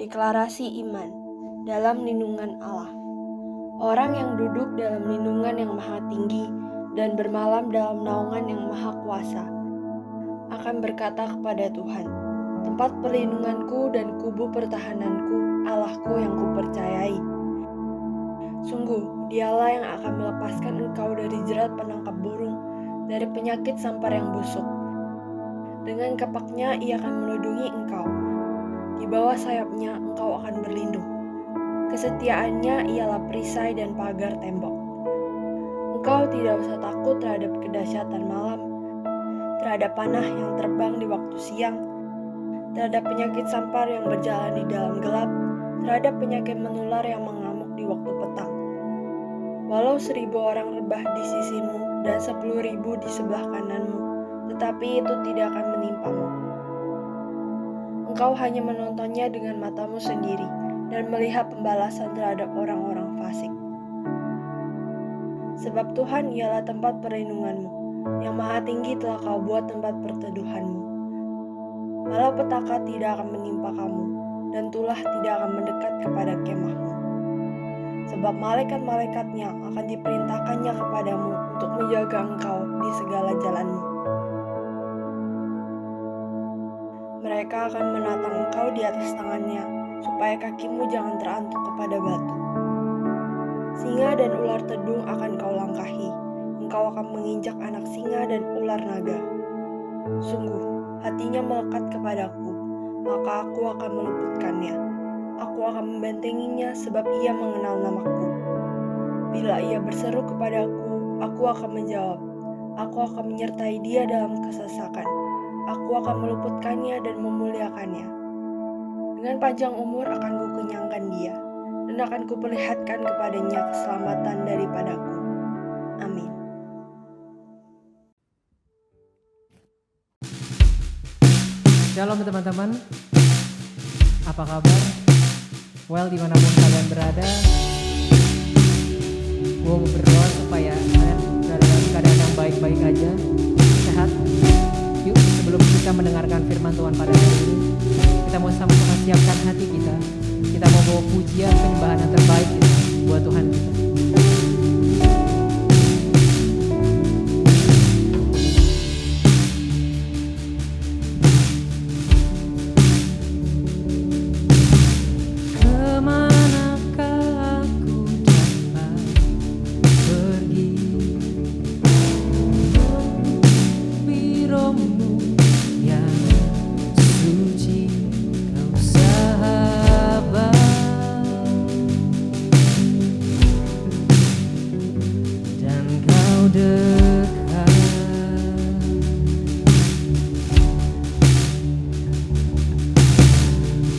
Deklarasi iman dalam lindungan Allah. Orang yang duduk dalam lindungan yang maha tinggi dan bermalam dalam naungan yang maha kuasa akan berkata kepada Tuhan, tempat perlindunganku dan kubu pertahananku, Allahku yang kupercayai. Sungguh, dialah yang akan melepaskan engkau dari jerat penangkap burung, dari penyakit sampar yang busuk. Dengan kapaknya ia akan melindungi engkau. Di bawah sayapnya engkau akan berlindung. Kesetiaannya ialah perisai dan pagar tembok. Engkau tidak usah takut terhadap kedahsyatan malam, terhadap panah yang terbang di waktu siang, terhadap penyakit sampar yang berjalan di dalam gelap, terhadap penyakit menular yang mengamuk di waktu petang. Walau 1.000 orang rebah di sisimu dan 10.000 di sebelah kananmu, tetapi itu tidak akan menimpamu. Engkau hanya menontonnya dengan matamu sendiri dan melihat pembalasan terhadap orang-orang fasik. Sebab Tuhan ialah tempat perlindunganmu, yang maha tinggi telah kau buat tempat perteduhanmu. Malah petaka tidak akan menimpa kamu, dan tulah tidak akan mendekat kepada kemahmu. Sebab malaikat-malaikatnya akan diperintahkannya kepadamu untuk menjaga engkau di segala jalanmu. Mereka akan menatang engkau di atas tangannya, supaya kakimu jangan terantuk kepada batu. Singa dan ular tedung akan kau langkahi, engkau akan menginjak anak singa dan ular naga. Sungguh, hatinya melekat kepadaku, maka aku akan meluputkannya. Aku akan membentenginya sebab ia mengenal namaku. Bila ia berseru kepadaku, aku akan menjawab. Aku akan menyertai dia dalam kesesakan. Aku akan meluputkannya dan memuliakannya. Dengan panjang umur akan kukenyangkan dia, dan akan kuperlihatkan kepadanya keselamatan daripadaku. Amin. Shalom teman-teman, apa kabar? Well, dimanapun kalian berada, gue mau berdoa supaya kalian berada dalam keadaan yang baik-baik aja, sehat. Yuk, sebelum kita mendengarkan firman Tuhan pada hari ini, kita mau sama-sama siapkan hati kita. Kita mau bawa pujian penyembahan yang terbaik kita buat Tuhan kita.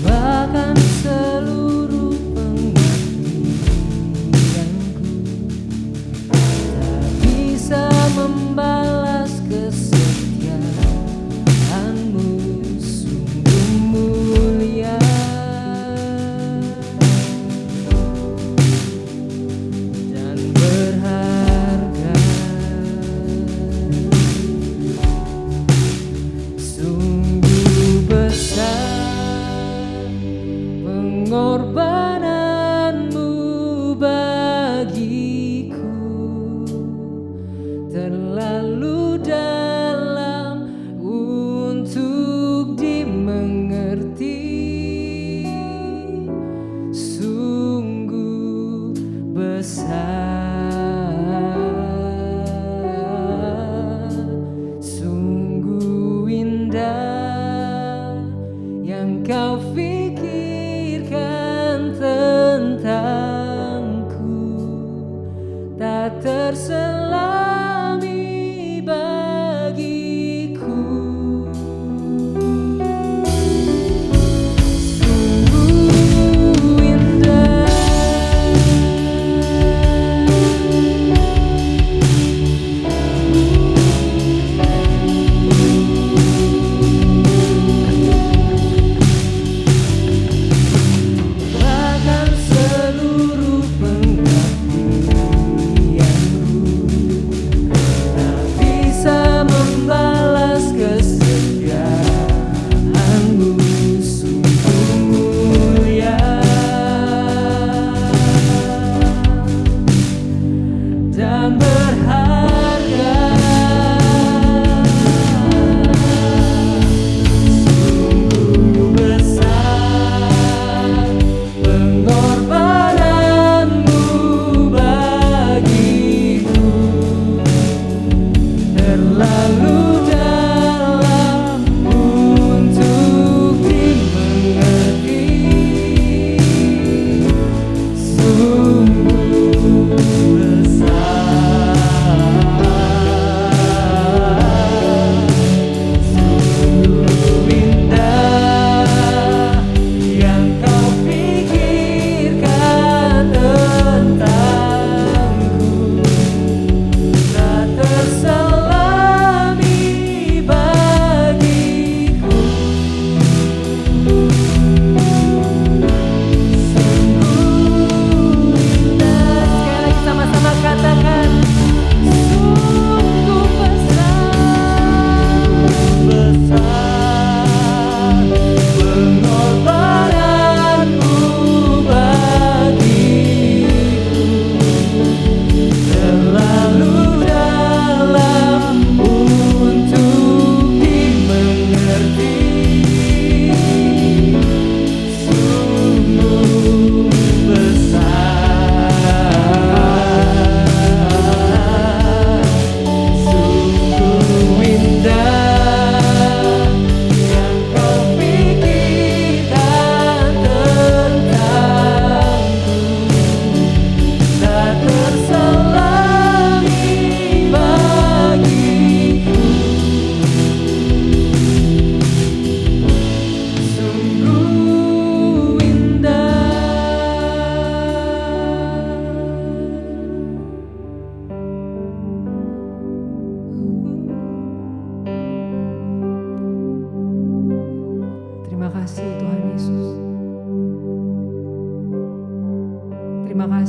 Bahkan seluruh pengabdianku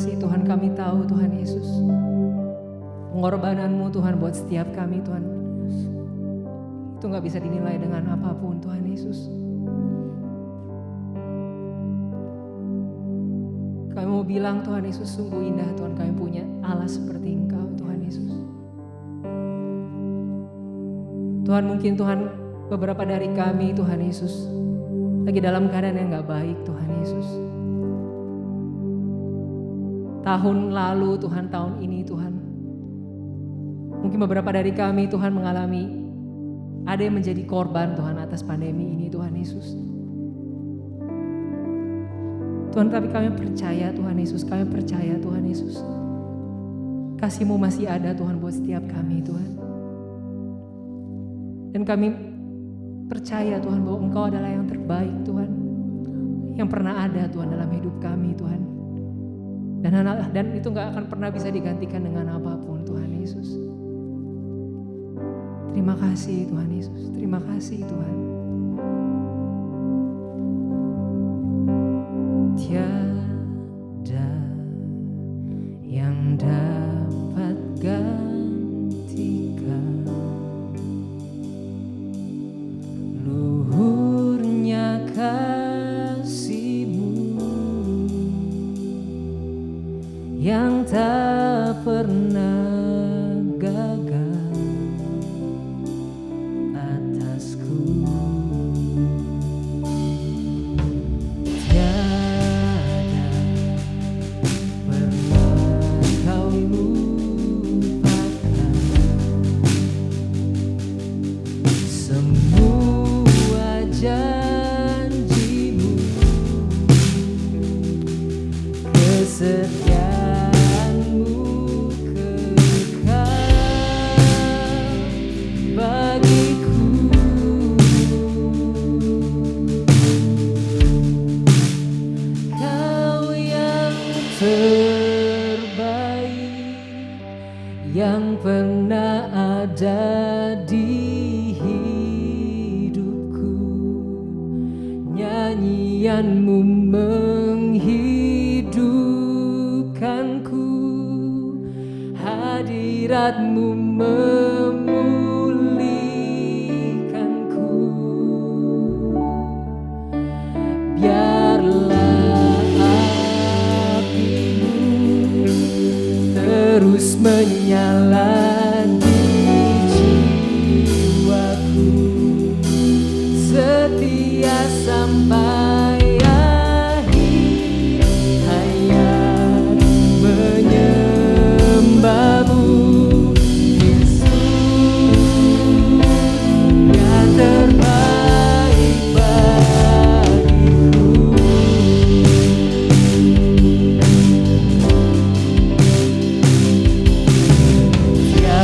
kasih Tuhan, kami tahu Tuhan Yesus, pengorbanan-Mu Tuhan buat setiap kami Tuhan, itu gak bisa dinilai dengan apapun Tuhan Yesus. Kami mau bilang Tuhan Yesus, sungguh indah Tuhan kami punya Allah seperti Engkau Tuhan Yesus. Tuhan, mungkin Tuhan beberapa dari kami Tuhan Yesus lagi dalam keadaan yang gak baik Tuhan Yesus. Tahun lalu Tuhan, tahun ini Tuhan, mungkin beberapa dari kami Tuhan mengalami, ada yang menjadi korban Tuhan atas pandemi ini Tuhan Yesus. Tuhan, tapi kami percaya Tuhan Yesus, kami percaya Tuhan Yesus, kasih-Mu masih ada Tuhan buat setiap kami Tuhan. Dan kami percaya Tuhan bahwa Engkau adalah yang terbaik Tuhan, yang pernah ada Tuhan dalam hidup kami Tuhan. Dan itu gak akan pernah bisa digantikan dengan apapun Tuhan Yesus. Terima kasih Tuhan Yesus, terima kasih Tuhan. Tiada yang dapat gantikan luhurnya kasih-Mu yang tak pernah gagal atasku. Tiada pernah Kau lupakan semua janji-Mu, kesetiaan-Mu kekal bagiku. Kau yang terbaik yang pernah ada di hidupku. Nyanyian-Mu menghidupkanku, hadirat-Mu memulihkanku. Biarlah api-Mu terus menyala di jiwaku, setia sampai akhir hayat menyembah-Mu. Yesus yang terbaik bagiku. Tiada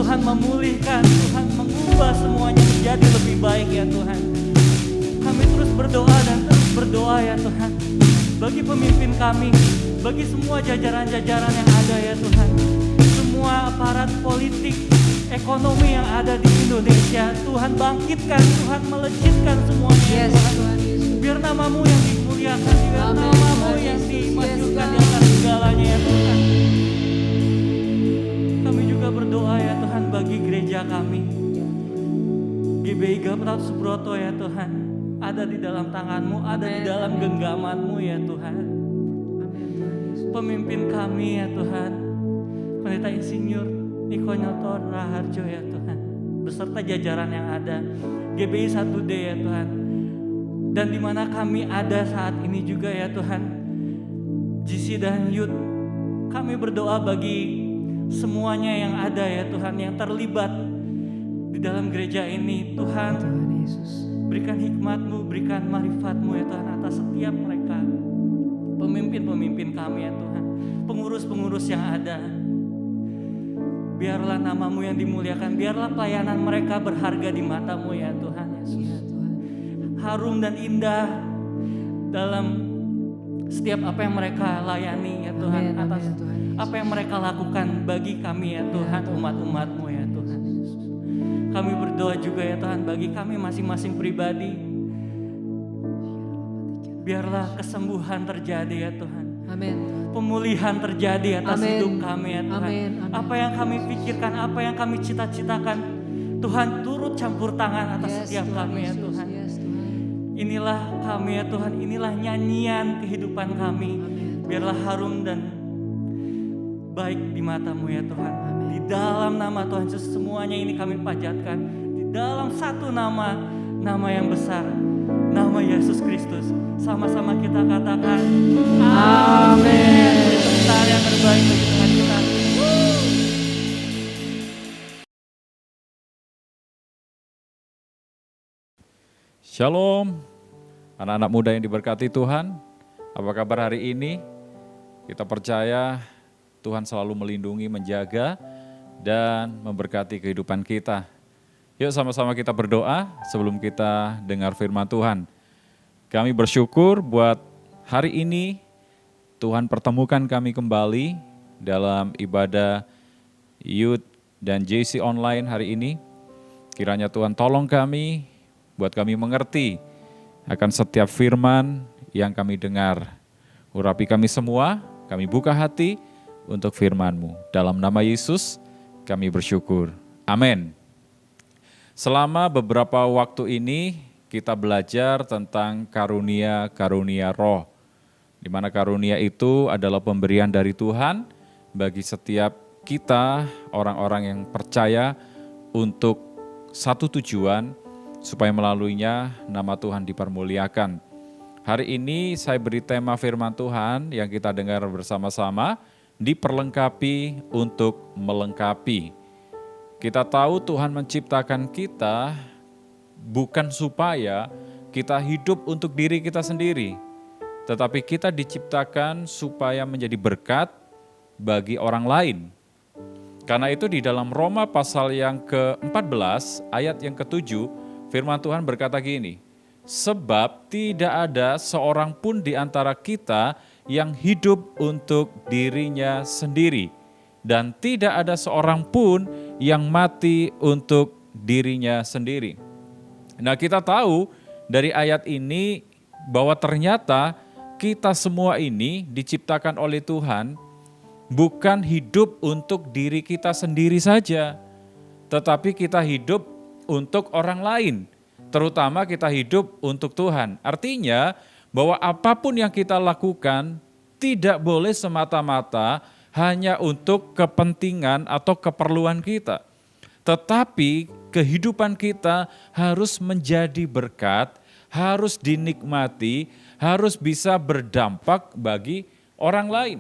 Tuhan memulihkan, Tuhan mengubah semuanya menjadi lebih baik ya Tuhan. Kami terus berdoa dan terus berdoa ya Tuhan, bagi pemimpin kami, bagi semua jajaran-jajaran yang ada ya Tuhan, semua aparat politik, ekonomi yang ada di Indonesia. Tuhan bangkitkan, Tuhan melejitkan semuanya ya Tuhan. Biar namamu yang dimuliakan, biar namamu yang dimajukan di atas segalanya ya Tuhan. Kami juga berdoa ya Tuhan bagi gereja kami, GBI Gamprat Subroto ya Tuhan, ada di dalam tangan-Mu, ada di dalam genggaman-Mu ya Tuhan. Pemimpin kami ya Tuhan, Pendeta Insinyur Niko Nyoto Raharjo ya Tuhan, beserta jajaran yang ada, GBI 1D ya Tuhan. Dan di mana kami ada saat ini juga ya Tuhan, GC dan Youth, kami berdoa bagi semuanya yang ada ya Tuhan, yang terlibat di dalam gereja ini. Tuhan, berikan hikmat-Mu, berikan marifat-Mu ya Tuhan atas setiap mereka, pemimpin-pemimpin kami ya Tuhan, pengurus-pengurus yang ada. Biarlah namamu yang dimuliakan, biarlah pelayanan mereka berharga di mata-Mu ya Tuhan Yesus. Harum dan indah dalam setiap apa yang mereka layani ya Tuhan, atas apa yang mereka lakukan bagi kami ya Tuhan, umat-umat-Mu ya Tuhan Yesus. Kami berdoa juga ya Tuhan bagi kami masing-masing pribadi, biarlah kesembuhan terjadi ya Tuhan. Amin. Pemulihan terjadi atas hidup kami ya Tuhan. Amin. Apa yang kami pikirkan, apa yang kami cita-citakan, Tuhan turut campur tangan atas setiap kami ya Tuhan. Inilah kami ya Tuhan, inilah nyanyian kehidupan kami. Biarlah harum dan baik di mata-Mu ya Tuhan. Di dalam nama Tuhan Yesus semuanya ini kami panjatkan. Di dalam satu nama, nama yang besar, nama Yesus Kristus. Sama-sama kita katakan amin. Tepuk yang terbaik bagi Tuhan kita. Shalom, anak-anak muda yang diberkati Tuhan. Apa kabar hari ini? Kita percaya Tuhan selalu melindungi, menjaga, dan memberkati kehidupan kita. Yuk sama-sama kita berdoa sebelum kita dengar firman Tuhan. Kami bersyukur buat hari ini Tuhan pertemukan kami kembali dalam ibadah Youth dan JC Online hari ini. Kiranya Tuhan tolong kami, buat kami mengerti akan setiap firman yang kami dengar. Urapi kami semua, kami buka hati untuk firman-Mu. Dalam nama Yesus kami bersyukur. Amin. Selama beberapa waktu ini kita belajar tentang karunia-karunia roh. Di mana karunia itu adalah pemberian dari Tuhan bagi setiap kita, orang-orang yang percaya, untuk satu tujuan, supaya melaluinya nama Tuhan dipermuliakan. Hari ini saya beri tema firman Tuhan yang kita dengar bersama-sama, diperlengkapi untuk melengkapi. Kita tahu Tuhan menciptakan kita bukan supaya kita hidup untuk diri kita sendiri, tetapi kita diciptakan supaya menjadi berkat bagi orang lain. Karena itu di dalam Roma pasal yang ke-14 ayat yang ke-7, firman Tuhan berkata gini, sebab tidak ada seorang pun di antara kita yang hidup untuk dirinya sendiri, dan tidak ada seorang pun yang mati untuk dirinya sendiri. Nah, kita tahu dari ayat ini bahwa ternyata kita semua ini diciptakan oleh Tuhan bukan hidup untuk diri kita sendiri saja, tetapi kita hidup untuk orang lain, terutama kita hidup untuk Tuhan. Artinya bahwa apapun yang kita lakukan tidak boleh semata-mata hanya untuk kepentingan atau keperluan kita, tetapi kehidupan kita harus menjadi berkat, harus dinikmati, harus bisa berdampak bagi orang lain.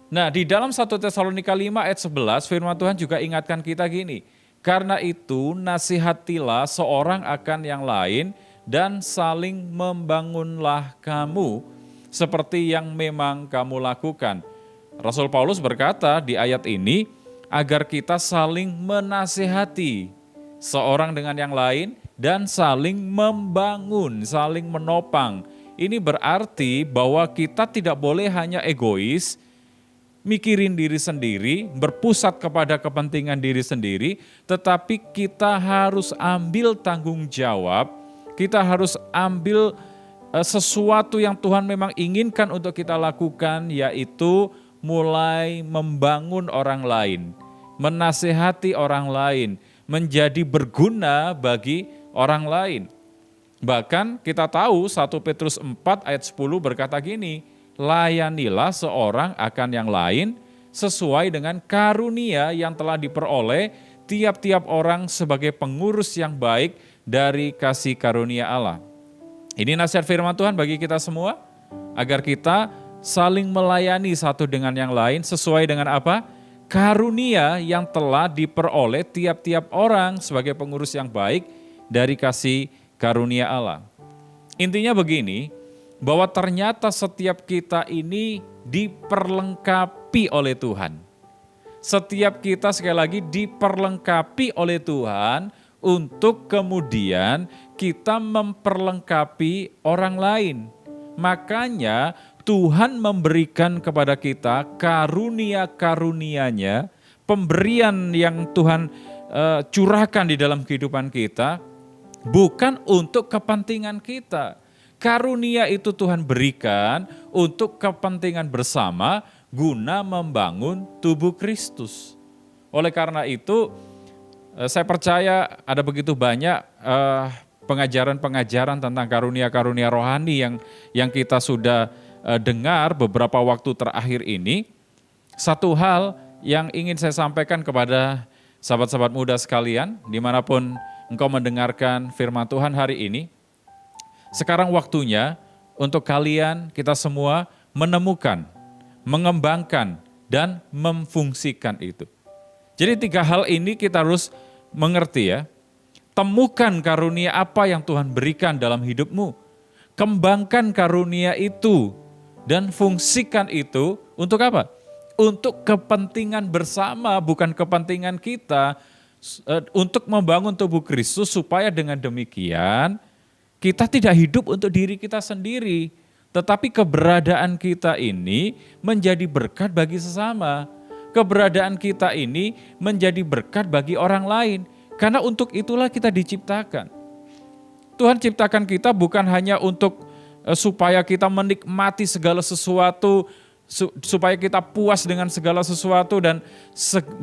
Nah, di dalam 1 Tesalonika 5 ayat 11 firman Tuhan juga ingatkan kita gini, karena itu nasihatilah seorang akan yang lain dan saling membangunlah kamu seperti yang memang kamu lakukan. Rasul Paulus berkata di ayat ini, agar kita saling menasehati seorang dengan yang lain dan saling membangun, saling menopang. Ini berarti bahwa kita tidak boleh hanya egois, mikirin diri sendiri, berpusat kepada kepentingan diri sendiri, tetapi kita harus ambil tanggung jawab, kita harus ambil sesuatu yang Tuhan memang inginkan untuk kita lakukan, yaitu mulai membangun orang lain, menasehati orang lain, menjadi berguna bagi orang lain. Bahkan kita tahu 1 Petrus 4 ayat 10 berkata gini, layanilah seorang akan yang lain sesuai dengan karunia yang telah diperoleh tiap-tiap orang sebagai pengurus yang baik dari kasih karunia Allah. Ini nasihat firman Tuhan bagi kita semua, agar kita saling melayani satu dengan yang lain sesuai dengan apa? Karunia yang telah diperoleh tiap-tiap orang sebagai pengurus yang baik dari kasih karunia Allah. Intinya begini, bahwa ternyata setiap kita ini diperlengkapi oleh Tuhan. Setiap kita sekali lagi diperlengkapi oleh Tuhan untuk kemudian kita memperlengkapi orang lain. Makanya Tuhan memberikan kepada kita karunia-karunia-Nya, pemberian yang Tuhan curahkan di dalam kehidupan kita, bukan untuk kepentingan kita. Karunia itu Tuhan berikan untuk kepentingan bersama, guna membangun tubuh Kristus. Oleh karena itu, saya percaya ada begitu banyak pengajaran-pengajaran tentang karunia-karunia rohani yang kita sudah dengar beberapa waktu terakhir ini. Satu hal yang ingin saya sampaikan kepada sahabat-sahabat muda sekalian, dimanapun engkau mendengarkan firman Tuhan hari ini, sekarang waktunya untuk kalian, kita semua menemukan, mengembangkan, dan memfungsikan itu. Jadi 3 hal ini kita harus mengerti ya. Temukan karunia apa yang Tuhan berikan dalam hidupmu. Kembangkan karunia itu dan fungsikan itu untuk apa? Untuk kepentingan bersama, bukan kepentingan kita, untuk membangun tubuh Kristus, supaya dengan demikian kita tidak hidup untuk diri kita sendiri, tetapi keberadaan kita ini menjadi berkat bagi sesama. Keberadaan kita ini menjadi berkat bagi orang lain, karena untuk itulah kita diciptakan. Tuhan ciptakan kita bukan hanya untuk supaya kita menikmati segala sesuatu, supaya kita puas dengan segala sesuatu, dan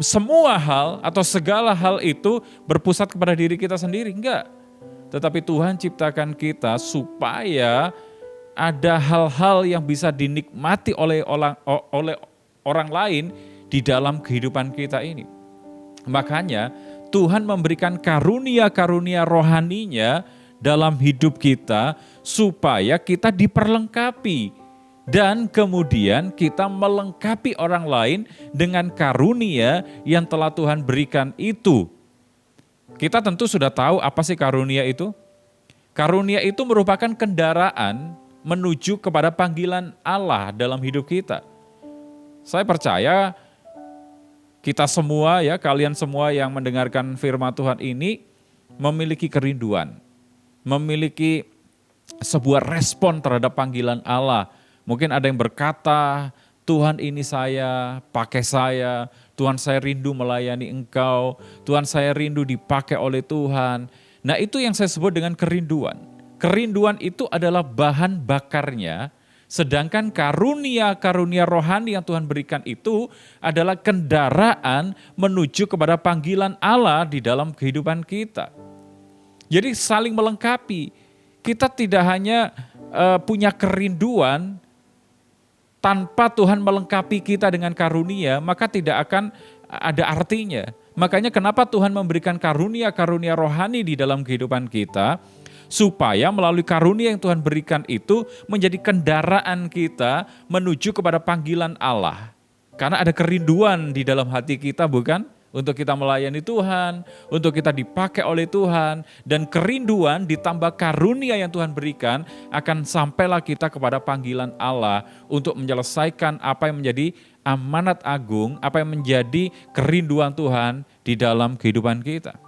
semua hal atau segala hal itu berpusat kepada diri kita sendiri, enggak. Tetapi Tuhan ciptakan kita supaya ada hal-hal yang bisa dinikmati oleh orang lain di dalam kehidupan kita ini. Makanya Tuhan memberikan karunia-karunia rohaninya dalam hidup kita supaya kita diperlengkapi. Dan kemudian kita melengkapi orang lain dengan karunia yang telah Tuhan berikan itu. Kita tentu sudah tahu apa sih karunia itu. Karunia itu merupakan kendaraan menuju kepada panggilan Allah dalam hidup kita. Saya percaya kita semua ya, kalian semua yang mendengarkan firman Tuhan ini memiliki kerinduan, memiliki sebuah respon terhadap panggilan Allah. Mungkin ada yang berkata, Tuhan ini saya, pakai saya, Tuhan saya rindu melayani Engkau, Tuhan saya rindu dipakai oleh Tuhan. Nah itu yang saya sebut dengan kerinduan. Kerinduan itu adalah bahan bakarnya, sedangkan karunia-karunia rohani yang Tuhan berikan itu adalah kendaraan menuju kepada panggilan Allah di dalam kehidupan kita. Jadi saling melengkapi. Kita tidak hanya punya kerinduan, tanpa Tuhan melengkapi kita dengan karunia, maka tidak akan ada artinya. Makanya kenapa Tuhan memberikan karunia-karunia rohani di dalam kehidupan kita, supaya melalui karunia yang Tuhan berikan itu menjadi kendaraan kita menuju kepada panggilan Allah. Karena ada kerinduan di dalam hati kita, bukan? Untuk kita melayani Tuhan, untuk kita dipakai oleh Tuhan, dan kerinduan ditambah karunia yang Tuhan berikan akan sampailah kita kepada panggilan Allah untuk menyelesaikan apa yang menjadi amanat agung, apa yang menjadi kerinduan Tuhan di dalam kehidupan kita.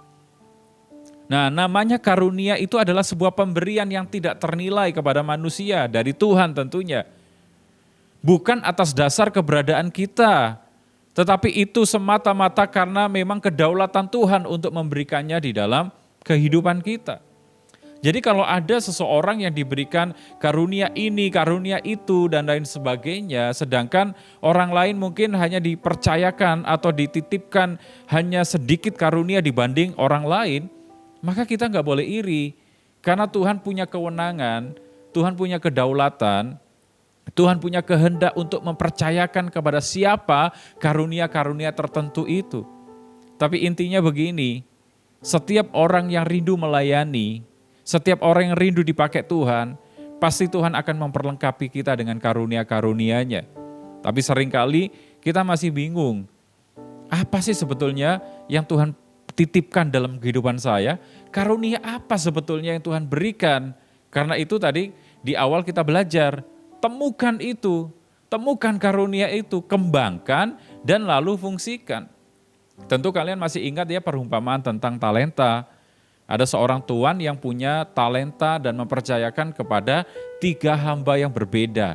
Nah, namanya karunia itu adalah sebuah pemberian yang tidak ternilai kepada manusia, dari Tuhan tentunya. Bukan atas dasar keberadaan kita, tetapi itu semata-mata karena memang kedaulatan Tuhan untuk memberikannya di dalam kehidupan kita. Jadi kalau ada seseorang yang diberikan karunia ini, karunia itu, dan lain sebagainya, sedangkan orang lain mungkin hanya dipercayakan atau dititipkan hanya sedikit karunia dibanding orang lain, maka kita nggak boleh iri. Karena Tuhan punya kewenangan, Tuhan punya kedaulatan, Tuhan punya kehendak untuk mempercayakan kepada siapa karunia-karunia tertentu itu. Tapi intinya begini, setiap orang yang rindu melayani, setiap orang yang rindu dipakai Tuhan, pasti Tuhan akan memperlengkapi kita dengan karunia-karunia-Nya. Tapi seringkali kita masih bingung, apa sih sebetulnya yang Tuhan titipkan dalam kehidupan saya? Karunia apa sebetulnya yang Tuhan berikan? Karena itu tadi di awal kita belajar, temukan itu, temukan karunia itu, kembangkan dan lalu fungsikan. Tentu kalian masih ingat ya perumpamaan tentang talenta. Ada seorang tuan yang punya talenta dan mempercayakan kepada 3 hamba yang berbeda.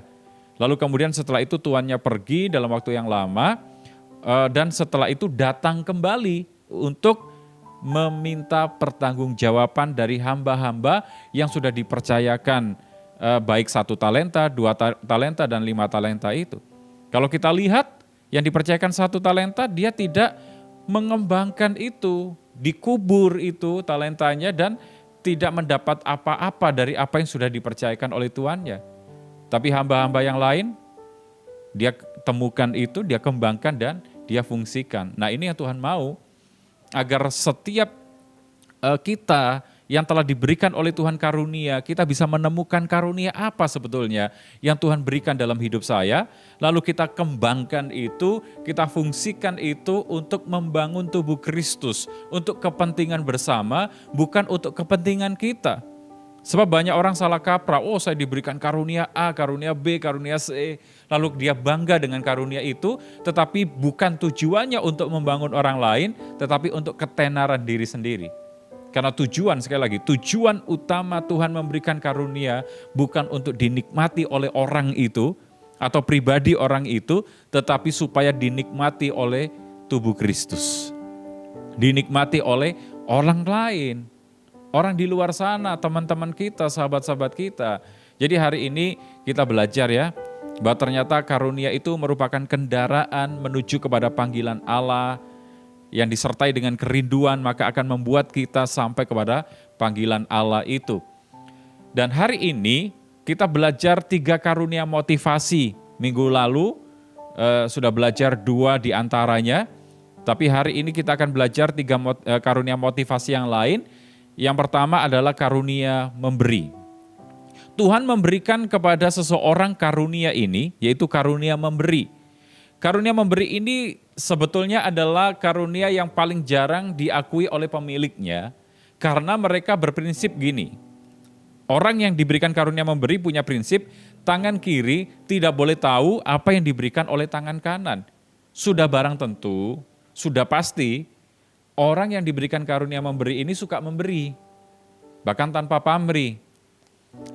Lalu kemudian setelah itu tuannya pergi dalam waktu yang lama dan setelah itu datang kembali untuk meminta pertanggungjawaban dari hamba-hamba yang sudah dipercayakan baik 1 talenta, 2 talenta dan 5 talenta itu. Kalau kita lihat yang dipercayakan 1 talenta, dia tidak mengembangkan itu, dikubur itu talentanya dan tidak mendapat apa-apa dari apa yang sudah dipercayakan oleh tuannya. Tapi hamba-hamba yang lain, dia temukan itu, dia kembangkan dan dia fungsikan. Nah ini yang Tuhan mau, agar setiap kita yang telah diberikan oleh Tuhan karunia, kita bisa menemukan karunia apa sebetulnya yang Tuhan berikan dalam hidup saya, lalu kita kembangkan itu, kita fungsikan itu untuk membangun tubuh Kristus, untuk kepentingan bersama, bukan untuk kepentingan kita. Sebab banyak orang salah kaprah, oh saya diberikan karunia A, karunia B, karunia C, lalu dia bangga dengan karunia itu, tetapi bukan tujuannya untuk membangun orang lain, tetapi untuk ketenaran diri sendiri. Karena tujuan, sekali lagi, tujuan utama Tuhan memberikan karunia bukan untuk dinikmati oleh orang itu atau pribadi orang itu, tetapi supaya dinikmati oleh tubuh Kristus. Dinikmati oleh orang lain, orang di luar sana, teman-teman kita, sahabat-sahabat kita. Jadi hari ini kita belajar ya, bahwa ternyata karunia itu merupakan kendaraan menuju kepada panggilan Allah, yang disertai dengan kerinduan maka akan membuat kita sampai kepada panggilan Allah itu. Dan hari ini kita belajar 3 karunia motivasi. Minggu lalu sudah belajar 2 di antaranya, tapi hari ini kita akan belajar 3 karunia motivasi yang lain. Yang pertama adalah karunia memberi. Tuhan memberikan kepada seseorang karunia ini, yaitu karunia memberi. Karunia memberi ini sebetulnya adalah karunia yang paling jarang diakui oleh pemiliknya, karena mereka berprinsip gini. Orang yang diberikan karunia memberi punya prinsip, tangan kiri tidak boleh tahu apa yang diberikan oleh tangan kanan. Sudah barang tentu, sudah pasti, orang yang diberikan karunia memberi ini suka memberi, bahkan tanpa pamrih.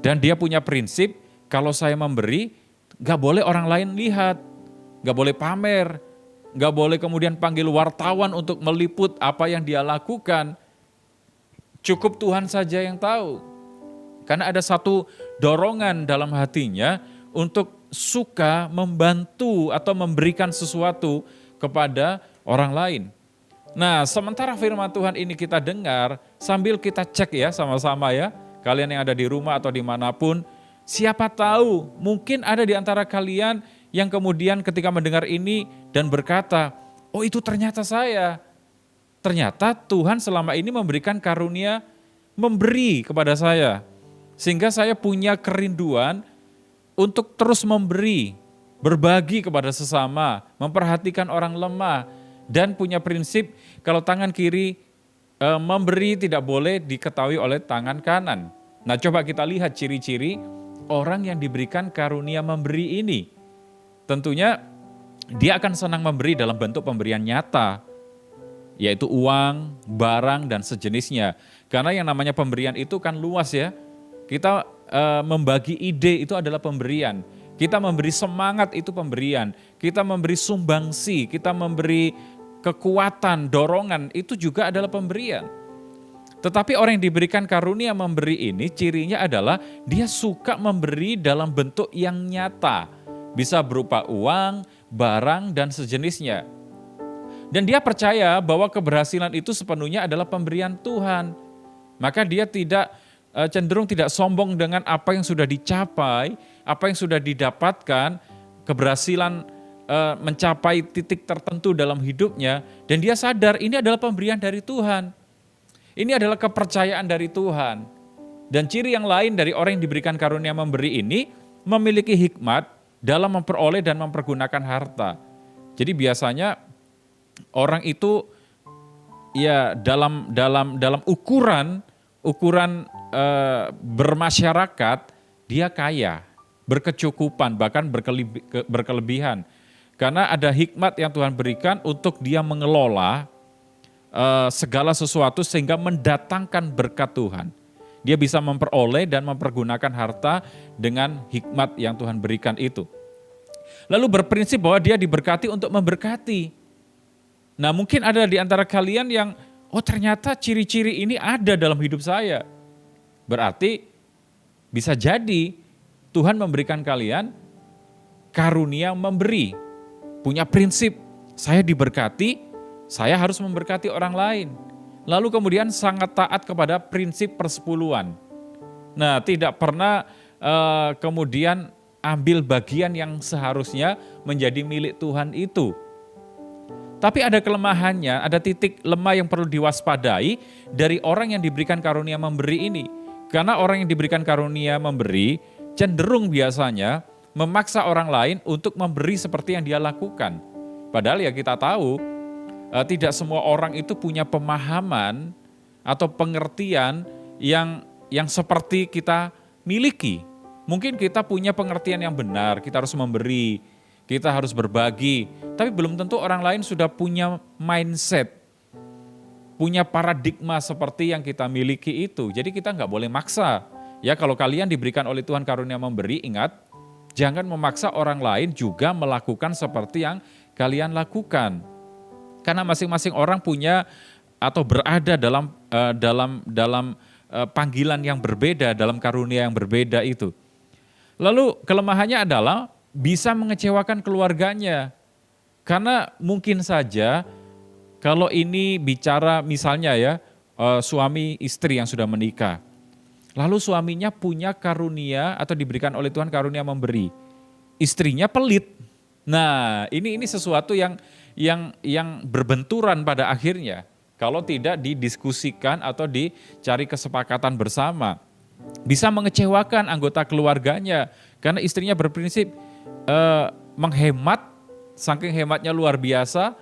Dan dia punya prinsip, kalau saya memberi, gak boleh orang lain lihat. Gak boleh pamer, gak boleh kemudian panggil wartawan untuk meliput apa yang dia lakukan. Cukup Tuhan saja yang tahu. Karena ada satu dorongan dalam hatinya untuk suka membantu atau memberikan sesuatu kepada orang lain. Nah, sementara firman Tuhan ini kita dengar, sambil kita cek ya sama-sama ya, kalian yang ada di rumah atau dimanapun, siapa tahu mungkin ada di antara kalian yang kemudian ketika mendengar ini dan berkata, oh itu ternyata saya. Ternyata Tuhan selama ini memberikan karunia memberi kepada saya. Sehingga saya punya kerinduan untuk terus memberi, berbagi kepada sesama, memperhatikan orang lemah, dan punya prinsip kalau tangan kiri memberi tidak boleh diketahui oleh tangan kanan. Nah coba kita lihat ciri-ciri orang yang diberikan karunia memberi ini. Tentunya dia akan senang memberi dalam bentuk pemberian nyata, yaitu uang, barang, dan sejenisnya. Karena yang namanya pemberian itu kan luas ya. Kita membagi ide itu adalah pemberian. Kita memberi semangat itu pemberian. Kita memberi sumbangsi, kita memberi kekuatan, dorongan, itu juga adalah pemberian. Tetapi orang yang diberikan karunia memberi ini cirinya adalah dia suka memberi dalam bentuk yang nyata. Bisa berupa uang, barang, dan sejenisnya. Dan dia percaya bahwa keberhasilan itu sepenuhnya adalah pemberian Tuhan. Maka dia cenderung tidak sombong dengan apa yang sudah dicapai, apa yang sudah didapatkan, keberhasilan mencapai titik tertentu dalam hidupnya. Dan dia sadar ini adalah pemberian dari Tuhan. Ini adalah kepercayaan dari Tuhan. Dan ciri yang lain dari orang yang diberikan karunia memberi ini memiliki hikmat dalam memperoleh dan mempergunakan harta. Jadi biasanya orang itu ya dalam ukuran bermasyarakat dia kaya, berkecukupan, bahkan berkelebihan. Karena ada hikmat yang Tuhan berikan untuk dia mengelola segala sesuatu sehingga mendatangkan berkat Tuhan. Dia bisa memperoleh dan mempergunakan harta dengan hikmat yang Tuhan berikan itu. Lalu berprinsip bahwa dia diberkati untuk memberkati. Nah mungkin ada di antara kalian yang, oh ternyata ciri-ciri ini ada dalam hidup saya. Berarti bisa jadi Tuhan memberikan kalian karunia memberi. Punya prinsip, saya diberkati, saya harus memberkati orang lain. Lalu kemudian sangat taat kepada prinsip persepuluhan. Nah, tidak pernah kemudian ambil bagian yang seharusnya menjadi milik Tuhan itu. Tapi ada kelemahannya, ada titik lemah yang perlu diwaspadai dari orang yang diberikan karunia memberi ini. Karena orang yang diberikan karunia memberi cenderung biasanya memaksa orang lain untuk memberi seperti yang dia lakukan. Padahal ya kita tahu, tidak semua orang itu punya pemahaman atau pengertian yang seperti kita miliki. Mungkin kita punya pengertian yang benar, kita harus memberi, kita harus berbagi. Tapi belum tentu orang lain sudah punya mindset, punya paradigma seperti yang kita miliki itu. Jadi kita nggak boleh maksa. Ya kalau kalian diberikan oleh Tuhan karunia memberi, ingat, jangan memaksa orang lain juga melakukan seperti yang kalian lakukan. Karena masing-masing orang punya atau berada dalam panggilan yang berbeda, dalam karunia yang berbeda itu. Lalu kelemahannya adalah bisa mengecewakan keluarganya. Karena mungkin saja kalau ini bicara misalnya ya suami istri yang sudah menikah. Lalu suaminya punya karunia atau diberikan oleh Tuhan karunia memberi. Istrinya pelit. Nah ini sesuatu yang berbenturan pada akhirnya kalau tidak didiskusikan atau dicari kesepakatan bersama. Bisa mengecewakan anggota keluarganya karena istrinya berprinsip menghemat, saking hematnya luar biasa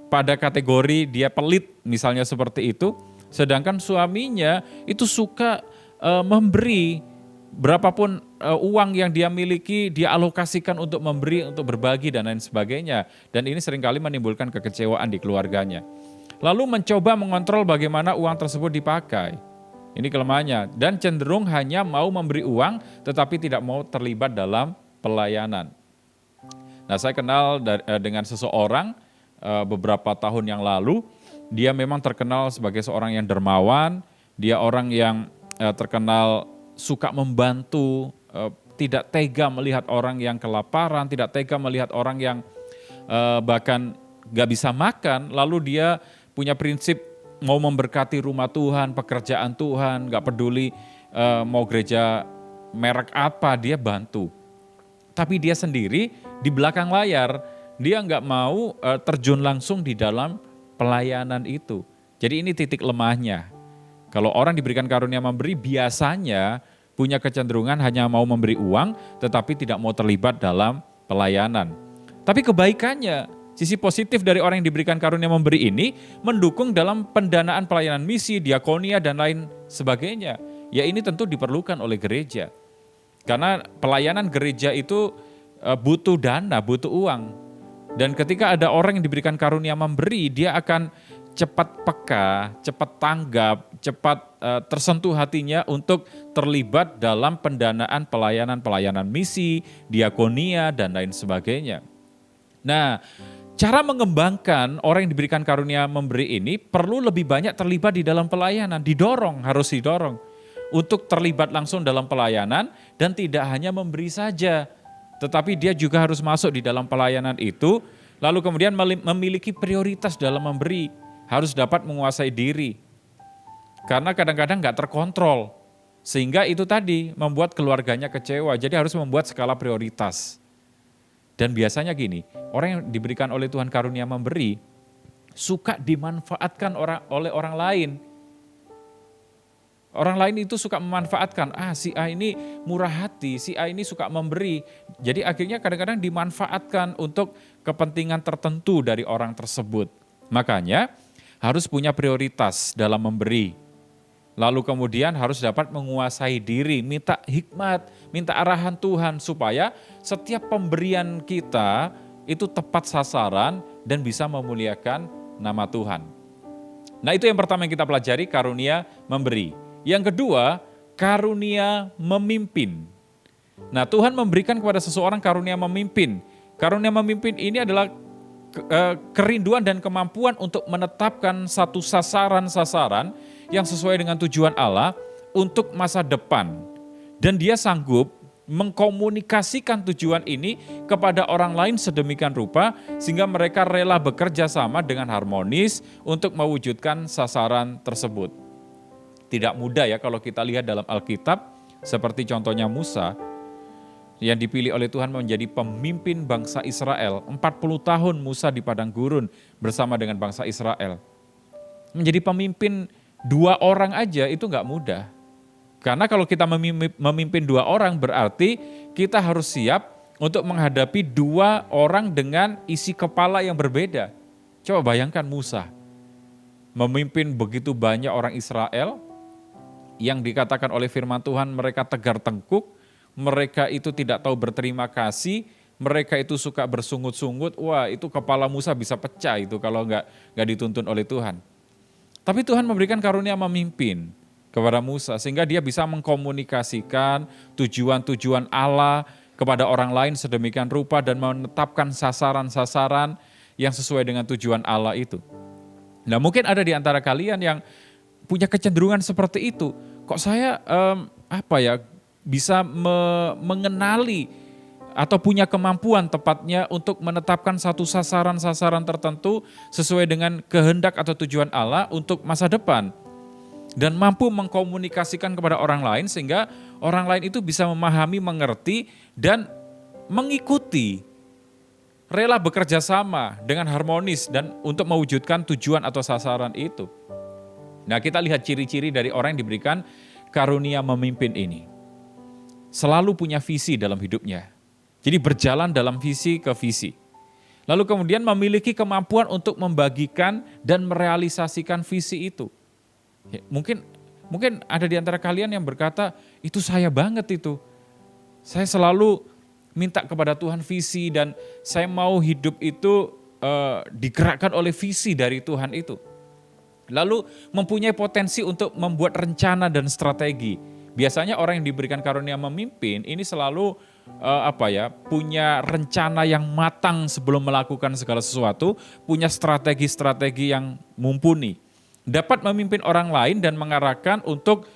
pada kategori dia pelit misalnya seperti itu, sedangkan suaminya itu suka memberi. Berapapun uang yang dia miliki, dia alokasikan untuk memberi, untuk berbagi dan lain sebagainya. Dan ini seringkali menimbulkan kekecewaan di keluarganya. Lalu mencoba mengontrol bagaimana uang tersebut dipakai. Ini kelemahannya. Dan cenderung hanya mau memberi uang, tetapi tidak mau terlibat dalam pelayanan. Nah saya kenal dengan seseorang beberapa tahun yang lalu, dia memang terkenal sebagai seorang yang dermawan, dia orang yang terkenal suka membantu, tidak tega melihat orang yang kelaparan, tidak tega melihat orang yang bahkan gak bisa makan, lalu dia punya prinsip mau memberkati rumah Tuhan, pekerjaan Tuhan, gak peduli mau gereja merek apa, dia bantu. Tapi dia sendiri di belakang layar, dia gak mau terjun langsung di dalam pelayanan itu. Jadi ini titik lemahnya. Kalau orang diberikan karunia memberi biasanya punya kecenderungan hanya mau memberi uang tetapi tidak mau terlibat dalam pelayanan. Tapi kebaikannya, sisi positif dari orang yang diberikan karunia memberi ini mendukung dalam pendanaan pelayanan misi, diakonia dan lain sebagainya. Ya ini tentu diperlukan oleh gereja. Karena pelayanan gereja itu butuh dana, butuh uang. Dan ketika ada orang yang diberikan karunia memberi, dia akan cepat peka, cepat tanggap, cepat tersentuh hatinya untuk terlibat dalam pendanaan pelayanan misi, diakonia, dan lain sebagainya. Nah, cara mengembangkan orang yang diberikan karunia memberi ini perlu lebih banyak terlibat di dalam pelayanan, harus didorong untuk terlibat langsung dalam pelayanan dan tidak hanya memberi saja, tetapi dia juga harus masuk di dalam pelayanan itu, lalu kemudian memiliki prioritas dalam memberi, harus dapat menguasai diri. Karena kadang-kadang nggak terkontrol, sehingga itu tadi membuat keluarganya kecewa, jadi harus membuat skala prioritas. Dan biasanya gini, orang yang diberikan oleh Tuhan karunia memberi, suka dimanfaatkan oleh orang lain. Orang lain itu suka memanfaatkan, si A ini murah hati, si A ini suka memberi. Jadi akhirnya kadang-kadang dimanfaatkan untuk kepentingan tertentu dari orang tersebut. Makanya harus punya prioritas dalam memberi. Lalu kemudian harus dapat menguasai diri, minta hikmat, minta arahan Tuhan supaya setiap pemberian kita itu tepat sasaran dan bisa memuliakan nama Tuhan. Nah, itu yang pertama yang kita pelajari, karunia memberi. Yang kedua, karunia memimpin. Nah, Tuhan memberikan kepada seseorang karunia memimpin. Karunia memimpin ini adalah kerinduan dan kemampuan untuk menetapkan satu sasaran-sasaran yang sesuai dengan tujuan Allah untuk masa depan. Dan dia sanggup mengkomunikasikan tujuan ini kepada orang lain sedemikian rupa sehingga mereka rela bekerja sama dengan harmonis untuk mewujudkan sasaran tersebut. Tidak mudah ya kalau kita lihat dalam Alkitab, seperti contohnya Musa yang dipilih oleh Tuhan menjadi pemimpin bangsa Israel. 40 tahun Musa di padang gurun bersama dengan bangsa Israel. Menjadi pemimpin 2 orang aja itu nggak mudah. Karena kalau kita memimpin 2 orang berarti kita harus siap untuk menghadapi 2 orang dengan isi kepala yang berbeda. Coba bayangkan Musa memimpin begitu banyak orang Israel yang dikatakan oleh firman Tuhan mereka tegar tengkuk, mereka itu tidak tahu berterima kasih, mereka itu suka bersungut-sungut, wah itu kepala Musa bisa pecah itu kalau nggak dituntun oleh Tuhan. Tapi Tuhan memberikan karunia memimpin kepada Musa sehingga dia bisa mengkomunikasikan tujuan-tujuan Allah kepada orang lain sedemikian rupa dan menetapkan sasaran-sasaran yang sesuai dengan tujuan Allah itu. Nah, mungkin ada di antara kalian yang punya kecenderungan seperti itu. Kok saya bisa mengenali atau punya kemampuan tepatnya untuk menetapkan satu sasaran-sasaran tertentu sesuai dengan kehendak atau tujuan Allah untuk masa depan. Dan mampu mengkomunikasikan kepada orang lain sehingga orang lain itu bisa memahami, mengerti, dan mengikuti. Rela bekerja sama dengan harmonis dan untuk mewujudkan tujuan atau sasaran itu. Nah, kita lihat ciri-ciri dari orang yang diberikan karunia memimpin ini. Selalu punya visi dalam hidupnya. Jadi berjalan dalam visi ke visi. Lalu kemudian memiliki kemampuan untuk membagikan dan merealisasikan visi itu. Ya, mungkin ada di antara kalian yang berkata, itu saya banget itu. Saya selalu minta kepada Tuhan visi dan saya mau hidup itu digerakkan oleh visi dari Tuhan itu. Lalu mempunyai potensi untuk membuat rencana dan strategi. Biasanya orang yang diberikan karunia memimpin ini selalu punya rencana yang matang sebelum melakukan segala sesuatu, punya strategi-strategi yang mumpuni. Dapat memimpin orang lain dan mengarahkan untuk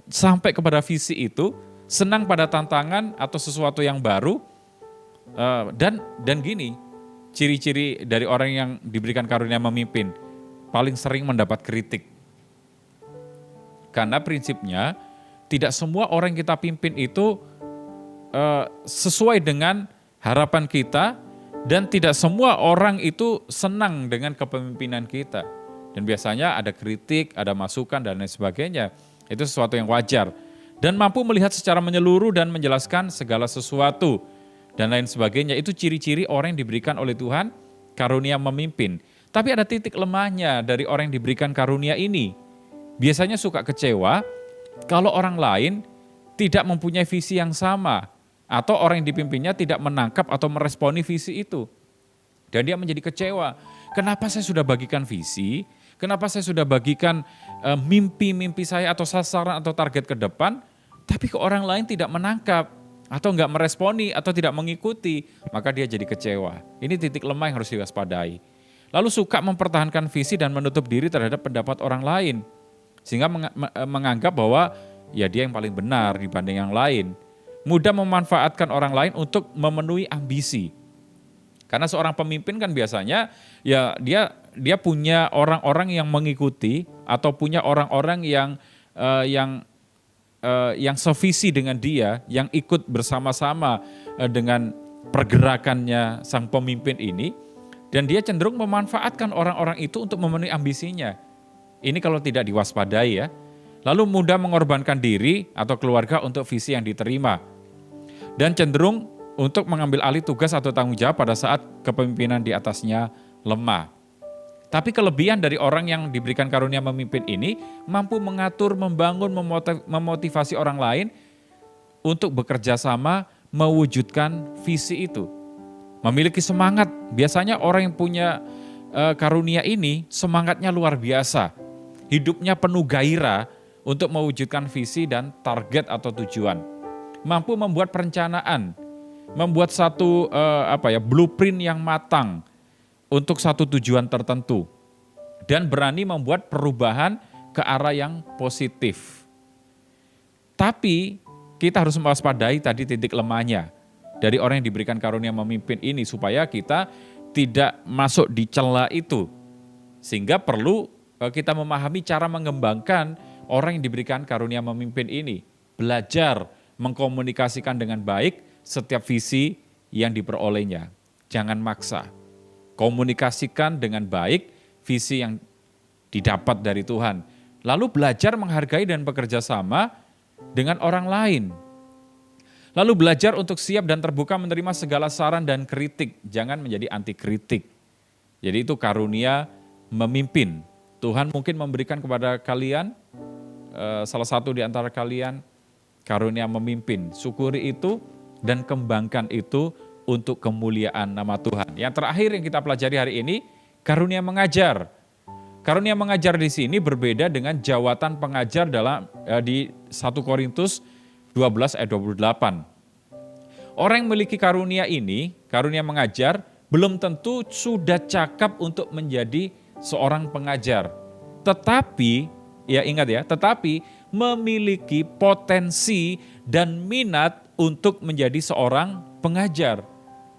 sampai kepada visi itu, senang pada tantangan atau sesuatu yang baru, dan gini, ciri-ciri dari orang yang diberikan karunia memimpin, paling sering mendapat kritik. Karena prinsipnya tidak semua orang yang kita pimpin itu sesuai dengan harapan kita dan tidak semua orang itu senang dengan kepemimpinan kita. Dan biasanya ada kritik, ada masukan dan lain sebagainya. Itu sesuatu yang wajar. Dan mampu melihat secara menyeluruh dan menjelaskan segala sesuatu dan lain sebagainya. Itu ciri-ciri orang yang diberikan oleh Tuhan karunia memimpin. Tapi ada titik lemahnya dari orang yang diberikan karunia ini. Biasanya suka kecewa kalau orang lain tidak mempunyai visi yang sama. atau orang yang dipimpinnya tidak menangkap atau meresponi visi itu. Dan dia menjadi kecewa. Kenapa saya sudah bagikan visi? Kenapa saya sudah bagikan mimpi-mimpi saya atau sasaran atau target ke depan, tapi ke orang lain tidak menangkap atau enggak meresponi atau tidak mengikuti, maka dia jadi kecewa. Ini titik lemah yang harus diwaspadai. Lalu suka mempertahankan visi dan menutup diri terhadap pendapat orang lain. Sehingga menganggap bahwa ya dia yang paling benar dibanding yang lain. Mudah memanfaatkan orang lain untuk memenuhi ambisi. Karena seorang pemimpin kan biasanya ya dia punya orang-orang yang mengikuti atau punya orang-orang yang sevisi dengan dia, yang ikut bersama-sama dengan pergerakannya sang pemimpin ini, dan dia cenderung memanfaatkan orang-orang itu untuk memenuhi ambisinya. Ini kalau tidak diwaspadai ya. Lalu mudah mengorbankan diri atau keluarga untuk visi yang diterima. Dan cenderung untuk mengambil alih tugas atau tanggung jawab pada saat kepemimpinan di atasnya lemah. Tapi kelebihan dari orang yang diberikan karunia memimpin ini mampu mengatur, membangun, memotivasi orang lain untuk bekerja sama mewujudkan visi itu. Memiliki semangat, biasanya orang yang punya karunia ini semangatnya luar biasa. Hidupnya penuh gairah untuk mewujudkan visi dan target atau tujuan. Mampu membuat perencanaan, membuat satu blueprint yang matang untuk satu tujuan tertentu. Dan berani membuat perubahan ke arah yang positif. Tapi kita harus mewaspadai tadi titik lemahnya dari orang yang diberikan karunia memimpin ini supaya kita tidak masuk di celah itu. Sehingga perlu kita memahami cara mengembangkan orang yang diberikan karunia memimpin ini. Belajar mengkomunikasikan dengan baik setiap visi yang diperolehnya. Jangan maksa. Komunikasikan dengan baik visi yang didapat dari Tuhan. Lalu belajar menghargai dan bekerja sama dengan orang lain. Lalu belajar untuk siap dan terbuka menerima segala saran dan kritik. Jangan menjadi anti kritik. Jadi itu karunia memimpin. Tuhan mungkin memberikan kepada kalian, salah satu di antara kalian, karunia memimpin. Syukuri itu dan kembangkan itu untuk kemuliaan nama Tuhan. Yang terakhir yang kita pelajari hari ini, karunia mengajar. Karunia mengajar di sini berbeda dengan jawatan pengajar di 1 Korintus 12 ayat 28. Orang yang memiliki karunia ini, karunia mengajar, belum tentu sudah cakap untuk menjadi seorang pengajar. Tetapi, ya ingat ya, tetapi memiliki potensi dan minat untuk menjadi seorang pengajar.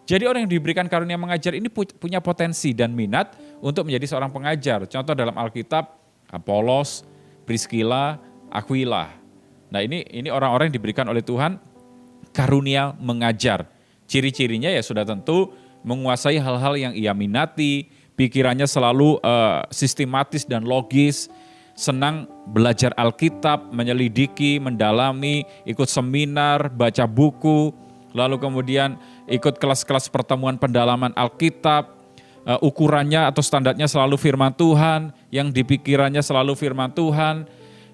Jadi orang yang diberikan karunia mengajar ini punya potensi dan minat untuk menjadi seorang pengajar. Contoh dalam Alkitab, Apolos, Priscilla, Aquila. Nah ini orang-orang yang diberikan oleh Tuhan karunia mengajar. Ciri-cirinya ya sudah tentu menguasai hal-hal yang ia minati, pikirannya selalu sistematis dan logis, senang belajar Alkitab, menyelidiki, mendalami, ikut seminar, baca buku, lalu kemudian ikut kelas-kelas pertemuan pendalaman Alkitab, ukurannya atau standarnya selalu firman Tuhan, yang dipikirannya selalu firman Tuhan,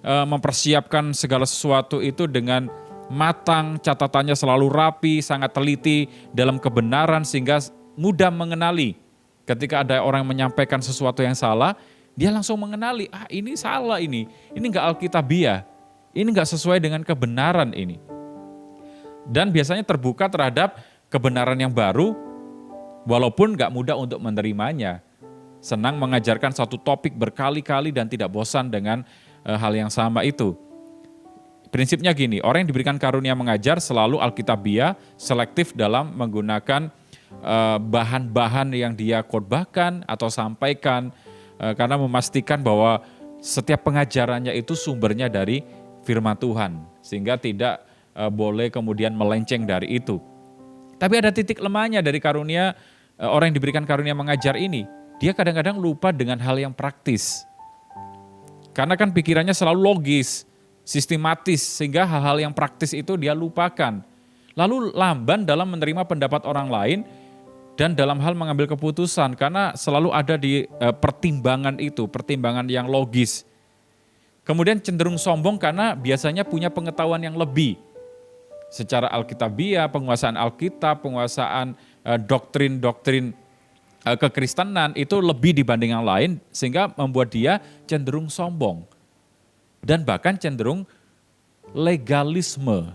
mempersiapkan segala sesuatu itu dengan matang, catatannya selalu rapi, sangat teliti dalam kebenaran sehingga mudah mengenali. Ketika ada orang yang menyampaikan sesuatu yang salah, dia langsung mengenali, ini salah ini enggak alkitabiah, ini enggak sesuai dengan kebenaran ini. Dan biasanya terbuka terhadap kebenaran yang baru, walaupun enggak mudah untuk menerimanya. Senang mengajarkan satu topik berkali-kali dan tidak bosan dengan hal yang sama itu. Prinsipnya gini, orang yang diberikan karunia mengajar selalu alkitabiah, selektif dalam menggunakan bahan-bahan yang dia khotbahkan atau sampaikan, karena memastikan bahwa setiap pengajarannya itu sumbernya dari firman Tuhan, sehingga tidak boleh kemudian melenceng dari itu. Tapi ada titik lemahnya dari karunia orang yang diberikan karunia mengajar ini, dia kadang-kadang lupa dengan hal yang praktis. Karena kan pikirannya selalu logis, sistematis, sehingga hal-hal yang praktis itu dia lupakan. Lalu lamban dalam menerima pendapat orang lain dan dalam hal mengambil keputusan, karena selalu ada di pertimbangan itu, pertimbangan yang logis. Kemudian cenderung sombong karena biasanya punya pengetahuan yang lebih. secara alkitabiah, penguasaan Alkitab, penguasaan doktrin-doktrin kekristenan itu lebih dibanding yang lain, sehingga membuat dia cenderung sombong dan bahkan cenderung legalisme.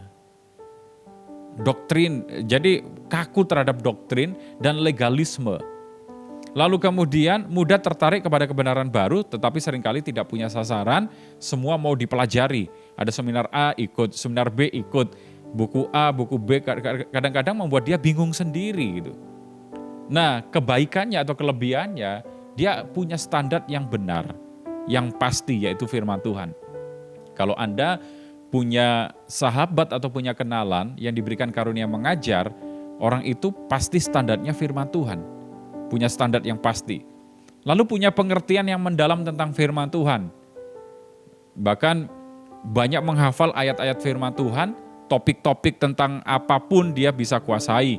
Doktrin, jadi kaku terhadap doktrin dan legalisme. Lalu kemudian mudah tertarik kepada kebenaran baru, tetapi seringkali tidak punya sasaran, semua mau dipelajari. Ada seminar A ikut, seminar B ikut, buku A, buku B, kadang-kadang membuat dia bingung sendiri gitu. Nah, kebaikannya atau kelebihannya, dia punya standar yang benar, yang pasti, yaitu firman Tuhan. Kalau Anda punya sahabat atau punya kenalan yang diberikan karunia mengajar, orang itu pasti standarnya firman Tuhan. Punya standar yang pasti. Lalu punya pengertian yang mendalam tentang firman Tuhan. Bahkan banyak menghafal ayat-ayat firman Tuhan, topik-topik tentang apapun dia bisa kuasai.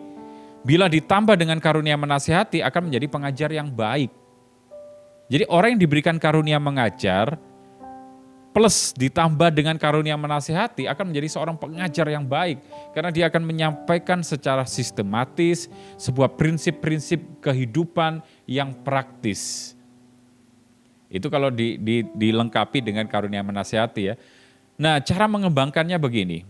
Bila ditambah dengan karunia menasihati akan menjadi pengajar yang baik. Jadi orang yang diberikan karunia mengajar, plus ditambah dengan karunia menasihati akan menjadi seorang pengajar yang baik. Karena dia akan menyampaikan secara sistematis sebuah prinsip-prinsip kehidupan yang praktis. Itu kalau dilengkapi dengan karunia menasihati ya. Nah, cara mengembangkannya begini.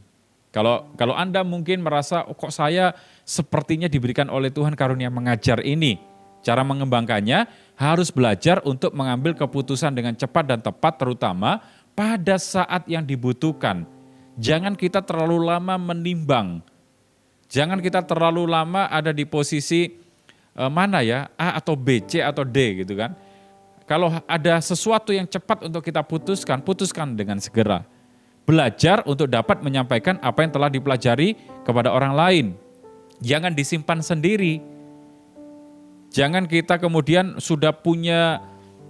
Kalau Anda mungkin merasa, kok saya sepertinya diberikan oleh Tuhan karunia mengajar ini. Cara mengembangkannya harus belajar untuk mengambil keputusan dengan cepat dan tepat, terutama pada saat yang dibutuhkan. Jangan kita terlalu lama menimbang. Jangan kita terlalu lama ada di posisi mana ya, A atau B, C atau D gitu kan. Kalau ada sesuatu yang cepat untuk kita putuskan, putuskan dengan segera. Belajar untuk dapat menyampaikan apa yang telah dipelajari kepada orang lain. Jangan disimpan sendiri. Jangan kita kemudian sudah punya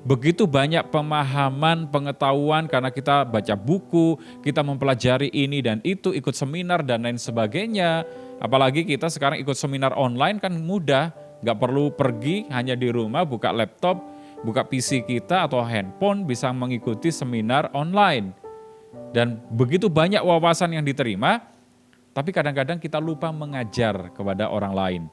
begitu banyak pemahaman, pengetahuan karena kita baca buku, kita mempelajari ini dan itu, ikut seminar dan lain sebagainya. Apalagi kita sekarang ikut seminar online kan mudah, gak perlu pergi, hanya di rumah buka laptop, buka PC kita atau handphone bisa mengikuti seminar online. Dan begitu banyak wawasan yang diterima, tapi kadang-kadang kita lupa mengajar kepada orang lain.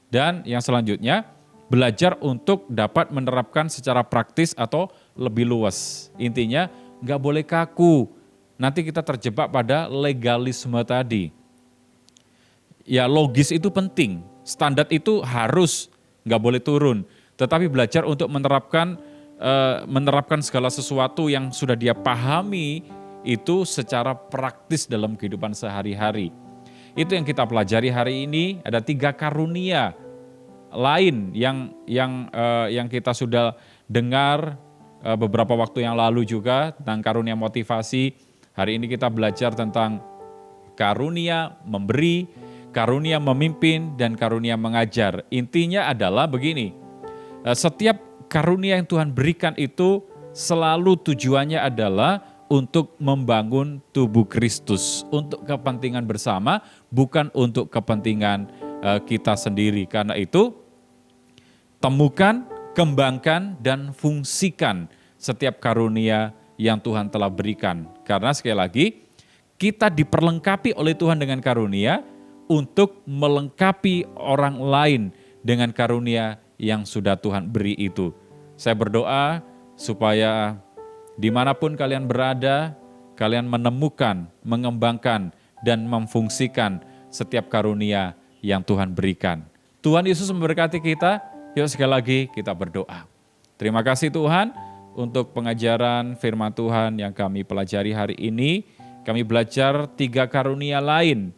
Dan yang selanjutnya, belajar untuk dapat menerapkan secara praktis atau lebih luas. Intinya nggak boleh kaku. Nanti kita terjebak pada legalisme tadi. Ya logis itu penting. Standar itu harus, nggak boleh turun. Tetapi belajar untuk menerapkan segala sesuatu yang sudah dia pahami itu secara praktis dalam kehidupan sehari-hari. Itu yang kita pelajari hari ini. Ada 3 karunia lain yang kita sudah dengar beberapa waktu yang lalu juga tentang karunia motivasi. Hari ini kita belajar tentang karunia memberi, karunia memimpin, dan karunia mengajar. Intinya adalah begini, setiap karunia yang Tuhan berikan itu selalu tujuannya adalah untuk membangun tubuh Kristus, untuk kepentingan bersama, bukan untuk kepentingan kita sendiri. Karena itu, temukan, kembangkan, dan fungsikan setiap karunia yang Tuhan telah berikan. Karena sekali lagi, kita diperlengkapi oleh Tuhan dengan karunia untuk melengkapi orang lain dengan karunia yang sudah Tuhan beri itu. Saya berdoa supaya dimanapun kalian berada, kalian menemukan, mengembangkan, dan memfungsikan setiap karunia yang Tuhan berikan. Tuhan Yesus memberkati kita. Yuk sekali lagi kita berdoa. Terima kasih Tuhan untuk pengajaran firman Tuhan yang kami pelajari hari ini. Kami belajar 3 karunia lain,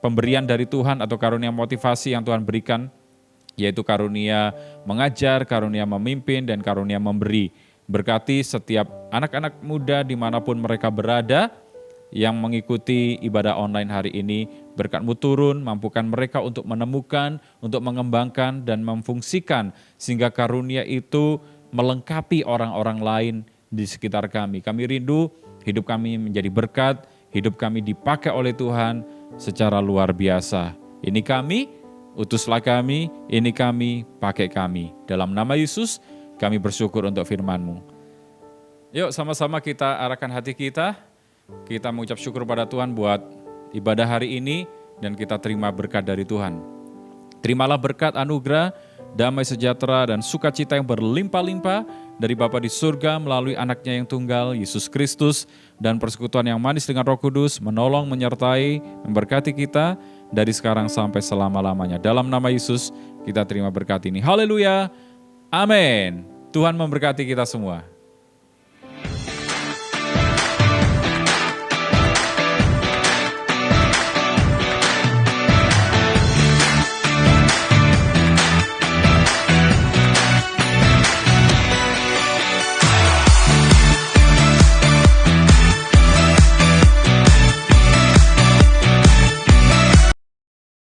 pemberian dari Tuhan atau karunia motivasi yang Tuhan berikan, yaitu karunia mengajar, karunia memimpin, dan karunia memberi. Berkati setiap anak-anak muda dimanapun mereka berada yang mengikuti ibadah online hari ini. Berkat-Mu turun, mampukan mereka untuk menemukan, untuk mengembangkan dan memfungsikan sehingga karunia itu melengkapi orang-orang lain di sekitar kami. Kami rindu hidup kami menjadi berkat, hidup kami dipakai oleh Tuhan secara luar biasa. Ini kami, utuslah kami, ini kami, pakai kami. Dalam nama Yesus, kami bersyukur untuk firman-Mu. Yuk sama-sama kita arahkan hati kita. Kita mengucap syukur pada Tuhan buat ibadah hari ini dan kita terima berkat dari Tuhan. Terimalah berkat anugerah, damai sejahtera dan sukacita yang berlimpah-limpah dari Bapa di surga melalui anaknya yang tunggal, Yesus Kristus, dan persekutuan yang manis dengan Roh Kudus menolong, menyertai, memberkati kita dari sekarang sampai selama-lamanya. Dalam nama Yesus kita terima berkat ini. Haleluya. Amin. Tuhan memberkati kita semua.